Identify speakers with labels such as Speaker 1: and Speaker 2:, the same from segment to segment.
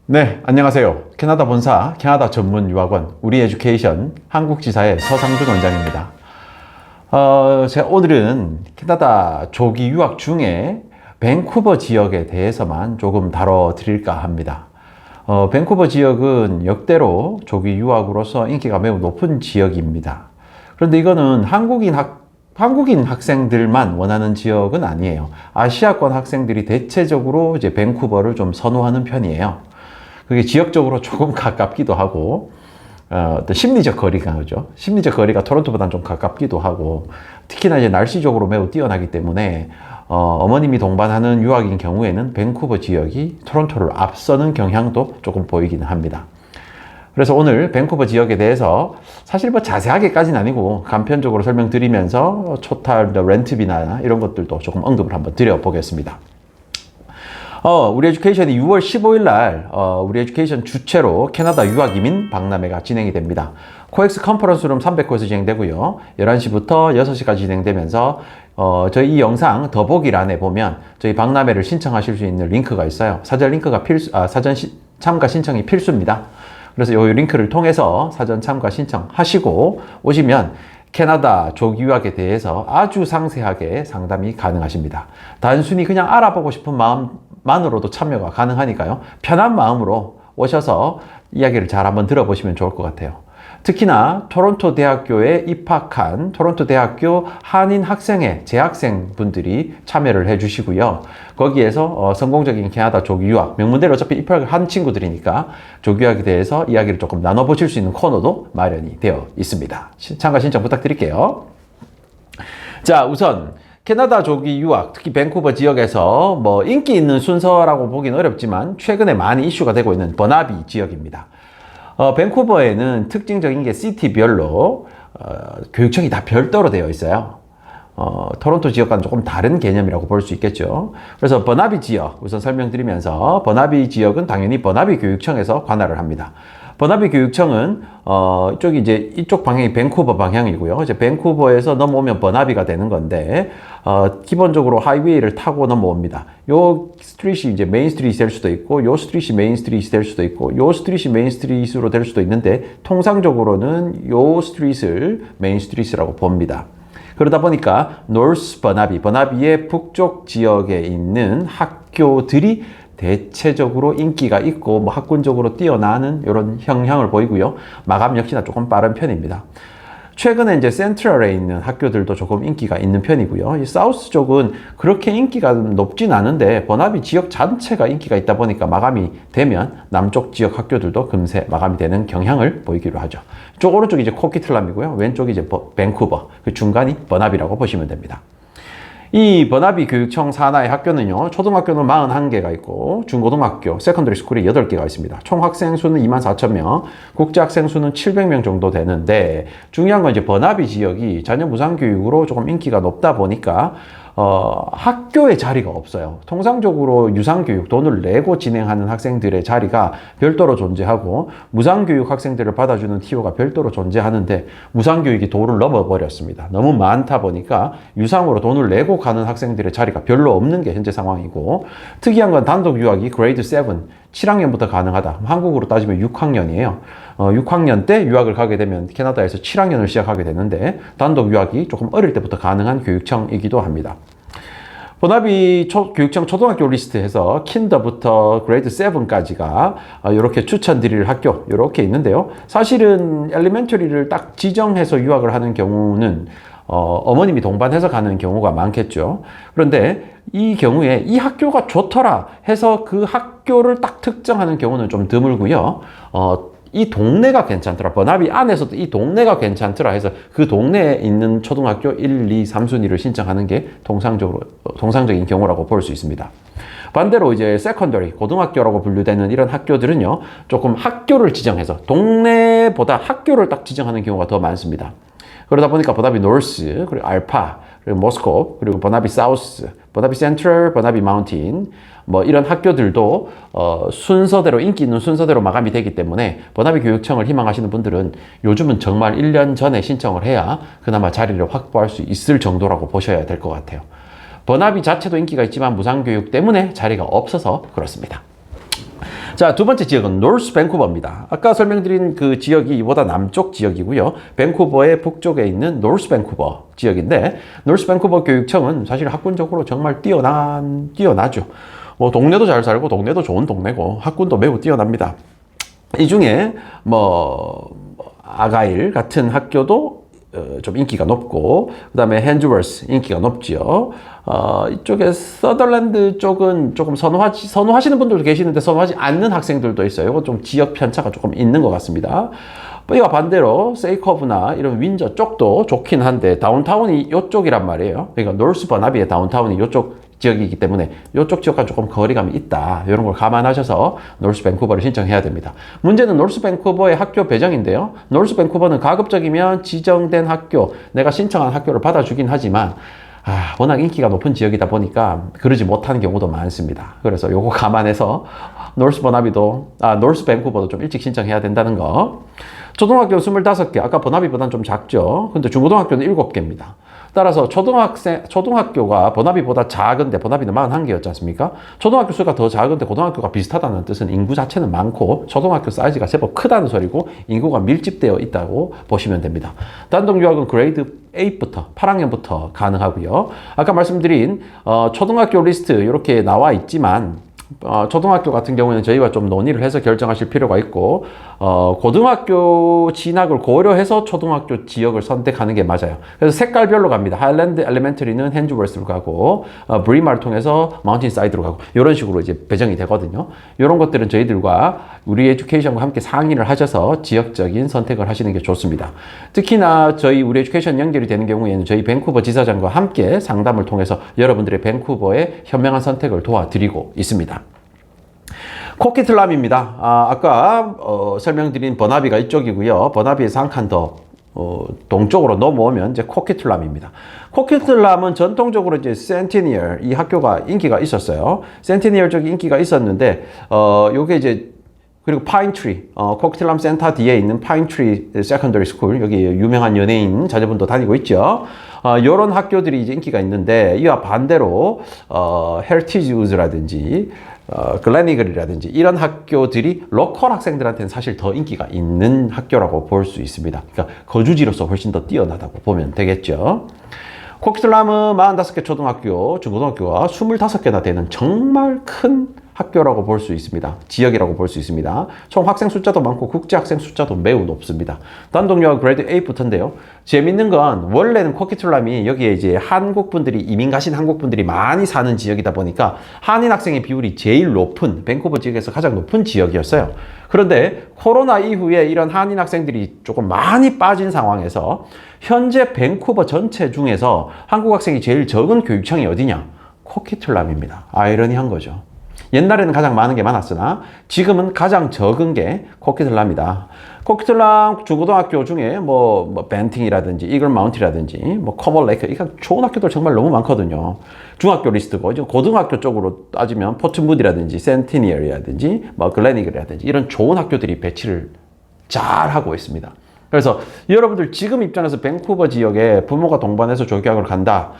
Speaker 1: 네, 안녕하세요. 캐나다 본사, 캐나다 전문 유학원, 우리 에듀케이션 한국지사의 서상준 원장입니다. 제가 오늘은 캐나다 조기 유학 중에 밴쿠버 지역에 대해서만 조금 다뤄드릴까 합니다. 밴쿠버 지역은 역대로 조기 유학으로서 인기가 매우 높은 지역입니다. 그런데 이거는 한국인 학생들만 원하는 지역은 아니에요. 아시아권 학생들이 대체적으로 이제 밴쿠버를 좀 선호하는 편이에요. 그게 지역적으로 조금 가깝기도 하고, 어떤 심리적 거리가, 그죠? 심리적 거리가 토론토보다는 좀 가깝기도 하고, 특히나 이제 날씨적으로 매우 뛰어나기 때문에, 어머님이 동반하는 유학인 경우에는 밴쿠버 지역이 토론토를 앞서는 경향도 조금 보이기는 합니다. 그래서 오늘 밴쿠버 지역에 대해서 사실 뭐 자세하게까지는 아니고 간편적으로 설명드리면서 초탈 렌트비나 이런 것들도 조금 언급을 한번 드려보겠습니다. 우리 에듀케이션이 6월 15일 날 우리 에듀케이션 주최로 캐나다 유학이민 박람회가 진행이 됩니다. 코엑스 컨퍼런스룸 309에서 진행되고요. 11시부터 6시까지 진행되면서 저희 이 영상 더보기란에 보면 저희 박람회를 신청하실 수 있는 링크가 있어요. 사전 링크가 사전 참가 신청이 필수입니다. 그래서 이 링크를 통해서 사전 참가 신청하시고 오시면 캐나다 조기 유학에 대해서 아주 상세하게 상담이 가능하십니다. 단순히 그냥 알아보고 싶은 마음만으로도 참여가 가능하니까요. 편한 마음으로 오셔서 이야기를 잘 한번 들어보시면 좋을 것 같아요. 특히나 토론토 대학교에 입학한 토론토 대학교 한인 학생회 재학생 분들이 참여를 해 주시고요. 거기에서 성공적인 캐나다 조기 유학, 명문대로 어차피 입학을 한 친구들이니까 조기 유학에 대해서 이야기를 조금 나눠보실 수 있는 코너도 마련이 되어 있습니다. 참가 신청 부탁드릴게요. 자, 우선 캐나다 조기 유학, 특히 밴쿠버 지역에서 뭐 인기 있는 순서라고 보기는 어렵지만 최근에 많이 이슈가 되고 있는 버나비 지역입니다. 밴쿠버에는 특징적인 게 시티별로 교육청이 다 별도로 되어 있어요. 토론토 지역과는 조금 다른 개념이라고 볼 수 있겠죠. 그래서 버나비 지역 우선 설명드리면서 버나비 지역은 당연히 버나비 교육청에서 관할을 합니다. 버나비 교육청은 이쪽이 이제 이쪽 방향이 밴쿠버 방향이고요. 이제 밴쿠버에서 넘어오면 버나비가 되는 건데 기본적으로 하이웨이를 타고 넘어옵니다. 요 스트릿이 이제 메인 스트릿이 될 수도 있고 요 스트릿이 메인 스트릿이 될 수도 있고 요 스트릿이 메인 스트릿으로 될 수도 있는데 통상적으로는 요 스트릿을 메인 스트릿이라고 봅니다. 그러다 보니까 노스 버나비의 북쪽 지역에 있는 학교들이 대체적으로 인기가 있고 뭐 학군적으로 뛰어나는 이런 형향을 보이고요. 마감 역시나 조금 빠른 편입니다. 최근에 이제 센트럴에 있는 학교들도 조금 인기가 있는 편이고요. 이 사우스 쪽은 그렇게 인기가 높진 않은데 버나비 지역 전체가 인기가 있다 보니까 마감이 되면 남쪽 지역 학교들도 금세 마감이 되는 경향을 보이기로 하죠. 쪽 오른쪽이 이제 코키틀람이고요. 왼쪽이 이제 밴쿠버, 그 중간이 버나비라고 보시면 됩니다. 이 버나비 교육청 산하의 학교는요, 초등학교는 41개가 있고, 중고등학교, 세컨더리 스쿨이 8개가 있습니다. 총 학생 수는 24,000명, 국제 학생 수는 700명 정도 되는데, 중요한 건 이제 버나비 지역이 자녀 무상교육으로 조금 인기가 높다 보니까, 학교에 자리가 없어요. 통상적으로 유상교육, 돈을 내고 진행하는 학생들의 자리가 별도로 존재하고, 무상교육 학생들을 받아주는 TO가 별도로 존재하는데, 무상교육이 도를 넘어버렸습니다. 너무 많다 보니까, 유상으로 돈을 내고 가는 학생들의 자리가 별로 없는 게 현재 상황이고, 특이한 건 단독 유학이 그레이드 7, 7학년부터 가능하다. 한국으로 따지면 6학년이에요. 6학년 때 유학을 가게 되면 캐나다에서 7학년을 시작하게 되는데 단독 유학이 조금 어릴 때부터 가능한 교육청이기도 합니다. 버나비 교육청 초등학교 리스트에서 킨더부터 그레이드 7까지가 이렇게 추천드릴 학교 이렇게 있는데요. 사실은 엘리멘터리를 딱 지정해서 유학을 하는 경우는 어머님이 동반해서 가는 경우가 많겠죠. 그런데 이 경우에 이 학교가 좋더라 해서 그 학교를 딱 특정하는 경우는 좀 드물고요. 이 동네가 괜찮더라. 버나비 안에서도 이 동네가 괜찮더라 해서 그 동네에 있는 초등학교 1, 2, 3순위를 신청하는 게 통상적인 경우라고 볼 수 있습니다. 반대로 이제 세컨더리, 고등학교라고 분류되는 이런 학교들은요, 조금 학교를 지정해서 동네보다 학교를 딱 지정하는 경우가 더 많습니다. 그러다 보니까 버나비 노스, 그리고 알파, 그리고 모스코, 그리고 버나비 사우스, 버나비 센트럴, 버나비 마운틴, 뭐 이런 학교들도 순서대로 인기 있는 순서대로 마감이 되기 때문에 버나비 교육청을 희망하시는 분들은 요즘은 정말 1년 전에 신청을 해야 그나마 자리를 확보할 수 있을 정도라고 보셔야 될 것 같아요. 버나비 자체도 인기가 있지만 무상교육 때문에 자리가 없어서 그렇습니다. 자, 두 번째 지역은 노스 밴쿠버입니다. 아까 설명드린 그 지역이 이보다 남쪽 지역이고요. 밴쿠버의 북쪽에 있는 노스 밴쿠버 지역인데, 노스 밴쿠버 교육청은 사실 학군적으로 정말 뛰어나죠. 뭐 동네도 잘 살고 동네도 좋은 동네고 학군도 매우 뛰어납니다. 이 중에 아가일 같은 학교도 좀 인기가 높고, 그 다음에 핸즈워스 인기가 높지요. 이쪽에 서덜랜드 쪽은 조금 선호하시는 분들도 계시는데 선호하지 않는 학생들도 있어요. 이거 좀 지역 편차가 조금 있는 것 같습니다. 이와 반대로 세이커브나 이런 윈저 쪽도 좋긴 한데 다운타운이 이쪽이란 말이에요. 그러니까 노스 버나비의 다운타운이 이쪽 지역이기 때문에 이쪽 지역과 조금 거리감이 있다. 이런 걸 감안하셔서 노스 밴쿠버를 신청해야 됩니다. 문제는 노스 밴쿠버의 학교 배정인데요. 노스 밴쿠버는 가급적이면 지정된 학교, 내가 신청한 학교를 받아주긴 하지만 워낙 인기가 높은 지역이다 보니까 그러지 못하는 경우도 많습니다. 그래서 요거 감안해서 노스 밴쿠버도 좀 일찍 신청해야 된다는 거. 초등학교 25개, 아까 버나비보다는 좀 작죠. 근데 중고등학교는 7개입니다. 따라서 초등학교가 버나비보다 작은데, 버나비는 41개였지 않습니까? 초등학교 수가 더 작은데 고등학교가 비슷하다는 뜻은 인구 자체는 많고 초등학교 사이즈가 제법 크다는 소리고 인구가 밀집되어 있다고 보시면 됩니다. 단독 유학은 그레이드 8부터 8학년부터 가능하고요. 아까 말씀드린 초등학교 리스트 이렇게 나와 있지만 초등학교 같은 경우에는 저희가 좀 논의를 해서 결정하실 필요가 있고, 고등학교 진학을 고려해서 초등학교 지역을 선택하는 게 맞아요. 그래서 색깔별로 갑니다. 하일랜드 엘리멘터리는 핸즈워스로 가고, 브리마를 통해서 마운틴 사이드로 가고, 이런 식으로 이제 배정이 되거든요. 이런 것들은 저희들과 우리 에듀케이션과 함께 상의를 하셔서 지역적인 선택을 하시는 게 좋습니다. 특히나 저희 우리 에듀케이션 연결이 되는 경우에는 저희 밴쿠버 지사장과 함께 상담을 통해서 여러분들의 밴쿠버의 현명한 선택을 도와드리고 있습니다. 코키틀람입니다. 아까 설명드린 버나비가 이쪽이고요. 버나비에서 한 칸 더 동쪽으로 넘어오면 이제 코키틀람입니다. 코키틀람은 전통적으로 이제 센티니얼 이 학교가 인기가 있었어요. 센티니얼 쪽이 인기가 있었는데 요게 이제 그리고 파인트리, 코키틀람 센터 뒤에 있는 파인트리 세컨더리 스쿨, 여기 유명한 연예인 자녀분도 다니고 있죠. 요런 학교들이 이제 인기가 있는데, 이와 반대로, 헤리티지 우즈라든지, 글래니글이라든지 이런 학교들이 로컬 학생들한테는 사실 더 인기가 있는 학교라고 볼 수 있습니다. 그러니까 거주지로서 훨씬 더 뛰어나다고 보면 되겠죠. 코키틀람은 45개 초등학교, 중고등학교가 25개나 되는 정말 큰 학교라고 볼 수 있습니다. 지역이라고 볼 수 있습니다. 총 학생 숫자도 많고 국제 학생 숫자도 매우 높습니다. 단독 유학 그레이드 8부터인데요. 재밌는 건 원래는 코키툴람이 여기에 이제 이민 가신 한국분들이 많이 사는 지역이다 보니까 한인 학생의 비율이 제일 높은 밴쿠버 지역에서 가장 높은 지역이었어요. 그런데 코로나 이후에 이런 한인 학생들이 조금 많이 빠진 상황에서 현재 밴쿠버 전체 중에서 한국 학생이 제일 적은 교육청이 어디냐? 코키툴람입니다. 아이러니한 거죠. 옛날에는 가장 많은 게 많았으나 지금은 가장 적은 게 코키틀람이다. 코키틀람 중고등학교 중에 벤팅이라든지 이글 마운트라든지 커먼 레이크 이런 좋은 학교들 정말 너무 많거든요. 중학교 리스트고 이제 고등학교 쪽으로 따지면 포트무디라든지 센티니얼이라든지 글래니글이라든지 이런 좋은 학교들이 배치를 잘 하고 있습니다. 그래서 여러분들 지금 입장에서 밴쿠버 지역에 부모가 동반해서 조교학을 간다.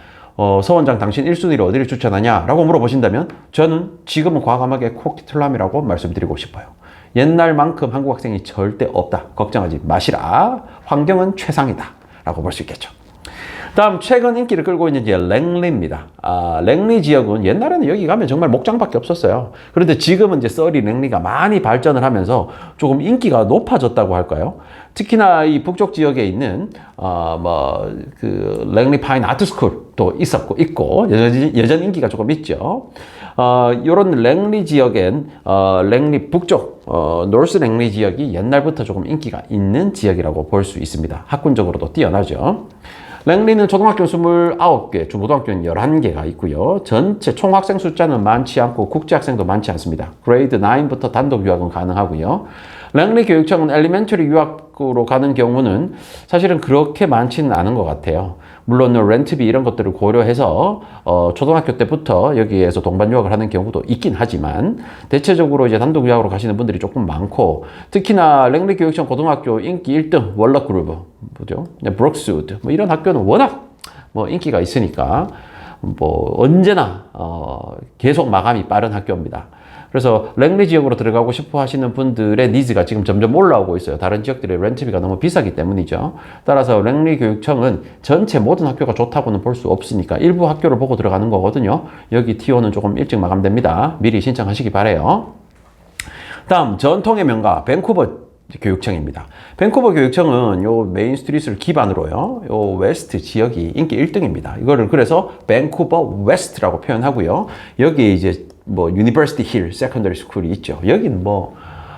Speaker 1: 서원장 당신 1순위를 어디를 추천하냐? 라고 물어보신다면 저는 지금은 과감하게 코키틀람이라고 말씀드리고 싶어요. 옛날만큼 한국 학생이 절대 없다. 걱정하지 마시라. 환경은 최상이다. 라고 볼 수 있겠죠. 다음 최근 인기를 끌고 있는 지역 랭리입니다. 랭리 지역은 옛날에는 여기 가면 정말 목장밖에 없었어요. 그런데 지금은 이제 서리 랭리가 많이 발전을 하면서 조금 인기가 높아졌다고 할까요? 특히나 이 북쪽 지역에 있는 랭리 파인 아트 스쿨도 있고 여전히 인기가 조금 있죠. 요런 랭리 지역엔 랭리 북쪽 노스 랭리 지역이 옛날부터 조금 인기가 있는 지역이라고 볼 수 있습니다. 학군적으로도 뛰어나죠. 랭리는 초등학교 29개, 중고등학교는 11개가 있고요. 전체 총 학생 숫자는 많지 않고 국제학생도 많지 않습니다. 그레이드 9부터 단독 유학은 가능하고요. 랭리 교육청은 엘리멘터리 유학으로 가는 경우는 사실은 그렇게 많지는 않은 것 같아요. 물론 렌트비 이런 것들을 고려해서 초등학교 때부터 여기에서 동반 유학을 하는 경우도 있긴 하지만 대체적으로 이제 단독 유학으로 가시는 분들이 조금 많고, 특히나 랭리 교육청 고등학교 인기 1등 월러 그루브, 뭐죠? 브룩스우드 이런 학교는 워낙 인기가 있으니까 언제나 계속 마감이 빠른 학교입니다. 그래서 랭리 지역으로 들어가고 싶어 하시는 분들의 니즈가 지금 점점 올라오고 있어요. 다른 지역들의 렌트비가 너무 비싸기 때문이죠. 따라서 랭리 교육청은 전체 모든 학교가 좋다고는 볼 수 없으니까 일부 학교를 보고 들어가는 거거든요. 여기 T1은 조금 일찍 마감됩니다. 미리 신청하시기 바래요. 다음 전통의 명가 밴쿠버 교육청입니다. 밴쿠버 교육청은 요 메인 스트리트를 기반으로요. 요 웨스트 지역이 인기 1등입니다. 이거를 그래서 밴쿠버 웨스트라고 표현하고요. 여기에 이제 뭐 유니버시티 힐 세컨더리 스쿨이 있죠. 여기는 뭐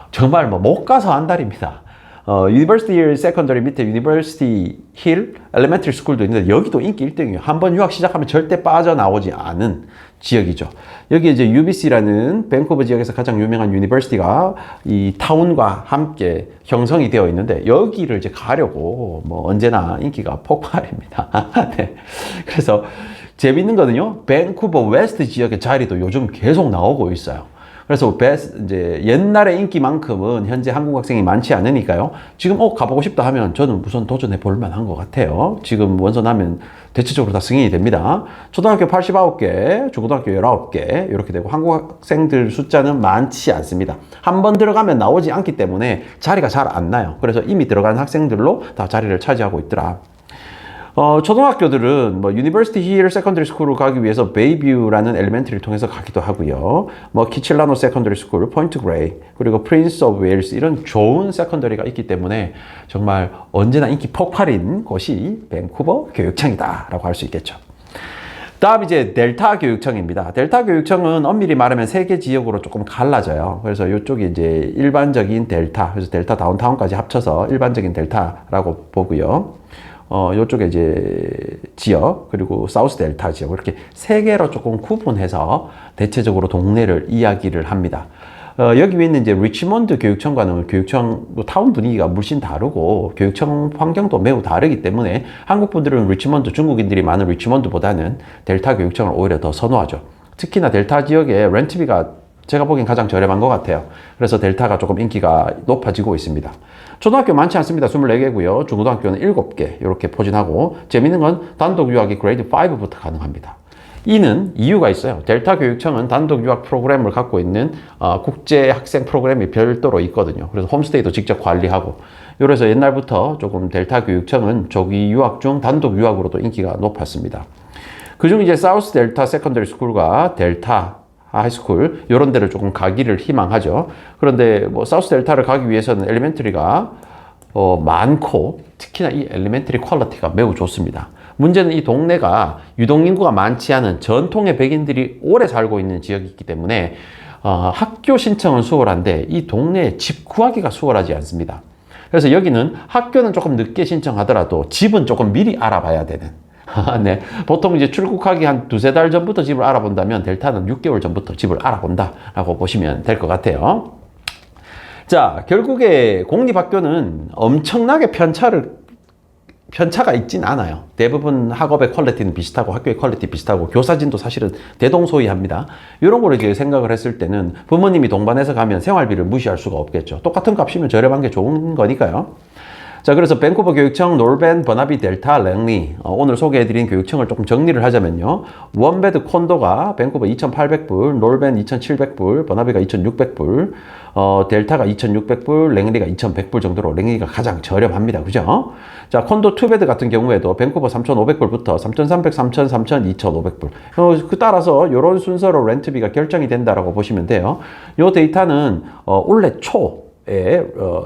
Speaker 1: 정말 뭐 못 가서 안달입니다. 유니버시티 힐 세컨더리 밑에 유니버시티 힐 엘레멘터리 스쿨도 있는데 여기도 인기 1등이에요. 한번 유학 시작하면 절대 빠져나오지 않은 지역이죠. 여기 이제 UBC라는 밴쿠버 지역에서 가장 유명한 유니버시티가 이 타운과 함께 형성이 되어 있는데 여기를 이제 가려고 뭐 언제나 인기가 폭발입니다. 네. 그래서 재밌는 거는요. 밴쿠버 웨스트 지역의 자리도 요즘 계속 나오고 있어요. 그래서 이제 옛날의 인기만큼은 현재 한국 학생이 많지 않으니까요. 지금 가보고 싶다 하면 저는 우선 도전해 볼 만한 것 같아요. 지금 원서나면 대체적으로 다 승인이 됩니다. 초등학교 89개, 중고등학교 19개 이렇게 되고 한국 학생들 숫자는 많지 않습니다. 한 번 들어가면 나오지 않기 때문에 자리가 잘 안 나요. 그래서 이미 들어간 학생들로 다 자리를 차지하고 있더라. 초등학교들은 뭐 유니버시티 힐 세컨더리 스쿨을 가기 위해서 베이뷰라는 엘리멘터리를 통해서 가기도 하고요. 뭐 키칠라노 세컨더리 스쿨, 포인트 그레이, 그리고 프린스 오브 웨일스 이런 좋은 세컨더리가 있기 때문에 정말 언제나 인기 폭발인 곳이 밴쿠버 교육청이다라고 할 수 있겠죠. 다음 이제 델타 교육청입니다. 델타 교육청은 엄밀히 말하면 3개 지역으로 조금 갈라져요. 그래서 이쪽이 이제 일반적인 델타, 그래서 델타 다운타운까지 합쳐서 일반적인 델타라고 보고요. 요쪽에 이제 지역, 그리고 사우스 델타 지역, 이렇게 3개로 조금 구분해서 대체적으로 동네를 이야기를 합니다. 여기 위에 있는 이제 리치몬드 교육청과는 교육청 타운 분위기가 물씬 다르고 교육청 환경도 매우 다르기 때문에 한국 분들은 리치몬드, 중국인들이 많은 리치몬드보다는 델타 교육청을 오히려 더 선호하죠. 특히나 델타 지역의 렌트비가 제가 보기엔 가장 저렴한 것 같아요. 그래서 델타가 조금 인기가 높아지고 있습니다. 초등학교 많지 않습니다. 24개고요. 중고등학교는 7개 이렇게 포진하고 재밌는 건 단독 유학이 그레이드 5부터 가능합니다. 이는 이유가 있어요. 델타 교육청은 단독 유학 프로그램을 갖고 있는 국제 학생 프로그램이 별도로 있거든요. 그래서 홈스테이도 직접 관리하고 그래서 옛날부터 조금 델타 교육청은 조기 유학 중 단독 유학으로도 인기가 높았습니다. 그중 이제 사우스 델타 세컨더리 스쿨과 델타 하이스쿨 이런 데를 조금 가기를 희망하죠. 그런데 뭐 사우스 델타를 가기 위해서는 엘리멘터리가 많고 특히나 이 엘리멘터리 퀄리티가 매우 좋습니다. 문제는 이 동네가 유동인구가 많지 않은 전통의 백인들이 오래 살고 있는 지역이기 때문에 학교 신청은 수월한데 이 동네에 집 구하기가 수월하지 않습니다. 그래서 여기는 학교는 조금 늦게 신청하더라도 집은 조금 미리 알아봐야 되는 네. 보통 이제 출국하기 한 2-3달 전부터 집을 알아본다면 델타는 6개월 전부터 집을 알아본다 라고 보시면 될 것 같아요. 자, 결국에 공립학교는 엄청나게 편차가 있진 않아요. 대부분 학업의 퀄리티는 비슷하고 학교의 퀄리티 비슷하고 교사진도 사실은 대동소이합니다. 이런 걸 이제 생각을 했을 때는 부모님이 동반해서 가면 생활비를 무시할 수가 없겠죠. 똑같은 값이면 저렴한 게 좋은 거니까요. 자, 그래서 밴쿠버 교육청, 놀벤, 버나비, 델타, 랭리 오늘 소개해드린 교육청을 조금 정리를 하자면요. 원베드 콘도가 밴쿠버 2,800불, 놀벤 2,700불, 버나비가 2,600불, 델타가 2,600불, 랭리가 2,100불 정도로 랭리가 가장 저렴합니다. 그죠? 자, 콘도 투베드 같은 경우에도 밴쿠버 3,500불부터 3,300, 3,000, 3,000, 2,500불. 그 따라서 이런 순서로 렌트비가 결정이 된다라고 보시면 돼요. 이 데이터는 올해 초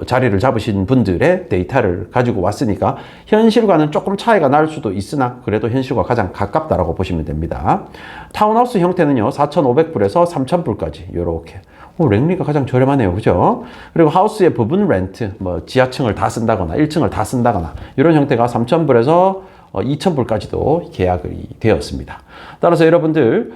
Speaker 1: 자리를 잡으신 분들의 데이터를 가지고 왔으니까 현실과는 조금 차이가 날 수도 있으나 그래도 현실과 가장 가깝다라고 보시면 됩니다. 타운하우스 형태는요 4,500불에서 3,000불까지 이렇게 랭리가 가장 저렴하네요. 그죠? 그리고 하우스의 부분 렌트, 뭐 지하층을 다 쓴다거나 1층을 다 쓴다거나 이런 형태가 3,000불에서 2,000불까지도 계약이 되었습니다. 따라서 여러분들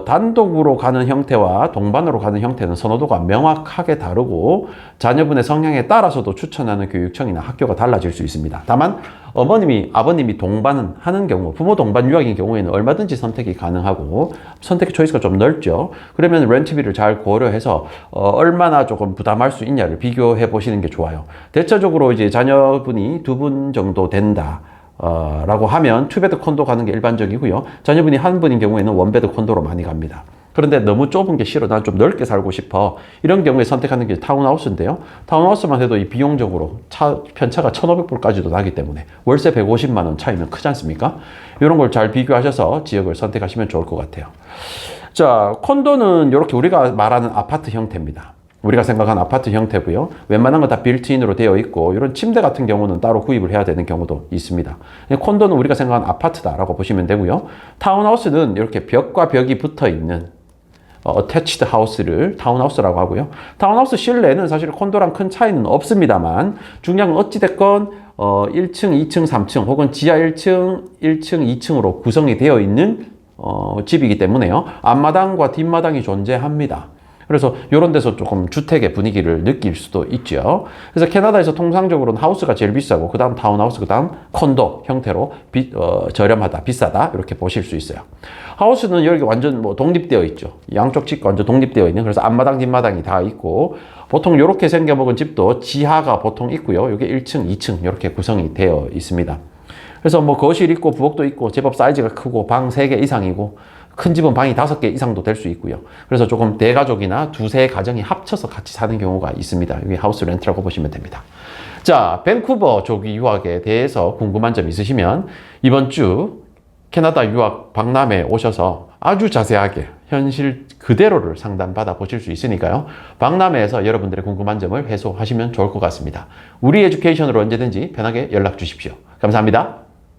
Speaker 1: 단독으로 가는 형태와 동반으로 가는 형태는 선호도가 명확하게 다르고 자녀분의 성향에 따라서도 추천하는 교육청이나 학교가 달라질 수 있습니다. 다만 어머님이 아버님이 동반하는 경우 부모 동반 유학인 경우에는 얼마든지 선택이 가능하고 선택의 초이스가 좀 넓죠. 그러면 렌트비를 잘 고려해서 얼마나 조금 부담할 수 있냐를 비교해 보시는 게 좋아요. 대체적으로 이제 자녀분이 2분 정도 된다 라고 하면 투베드 콘도 가는 게 일반적이고요. 자녀분이 한 분인 경우에는 원베드 콘도로 많이 갑니다. 그런데 너무 좁은 게 싫어. 난 좀 넓게 살고 싶어. 이런 경우에 선택하는 게 타운하우스인데요. 타운하우스만 해도 이 비용적으로 편차가 1,500불까지도 나기 때문에 월세 150만 원 차이면 크지 않습니까? 이런 걸 잘 비교하셔서 지역을 선택하시면 좋을 것 같아요. 자, 콘도는 이렇게 우리가 말하는 아파트 형태입니다. 우리가 생각하는 아파트 형태고요. 웬만한 거 다 빌트인으로 되어 있고 이런 침대 같은 경우는 따로 구입을 해야 되는 경우도 있습니다. 콘도는 우리가 생각하는 아파트다라고 보시면 되고요. 타운하우스는 이렇게 벽과 벽이 붙어 있는 어태치드 하우스를 타운하우스라고 하고요. 타운하우스 실내는 사실 콘도랑 큰 차이는 없습니다만 중요한 건 어찌됐건 1층, 2층, 3층 혹은 지하 1층, 1층, 2층으로 구성이 되어 있는 집이기 때문에요. 앞마당과 뒷마당이 존재합니다. 그래서 이런 데서 조금 주택의 분위기를 느낄 수도 있죠. 그래서 캐나다에서 통상적으로는 하우스가 제일 비싸고 그 다음 타운하우스, 그 다음 콘도 형태로 저렴하다, 비싸다 이렇게 보실 수 있어요. 하우스는 여기 완전 뭐 독립되어 있죠. 양쪽 집과 완전 독립되어 있는, 그래서 앞마당, 뒷마당이 다 있고 보통 이렇게 생겨먹은 집도 지하가 보통 있고요. 이게 1층, 2층 이렇게 구성이 되어 있습니다. 그래서 뭐 거실 있고 부엌도 있고 제법 사이즈가 크고 방 3개 이상이고 큰 집은 방이 5개 이상도 될 수 있고요. 그래서 조금 대가족이나 두세 가정이 합쳐서 같이 사는 경우가 있습니다. 이게 하우스 렌트라고 보시면 됩니다. 자, 밴쿠버 조기 유학에 대해서 궁금한 점 있으시면 이번 주 캐나다 유학 박람회에 오셔서 아주 자세하게 현실 그대로를 상담받아 보실 수 있으니까요. 박람회에서 여러분들의 궁금한 점을 해소하시면 좋을 것 같습니다. 우리 에듀케이션으로 언제든지 편하게 연락 주십시오. 감사합니다.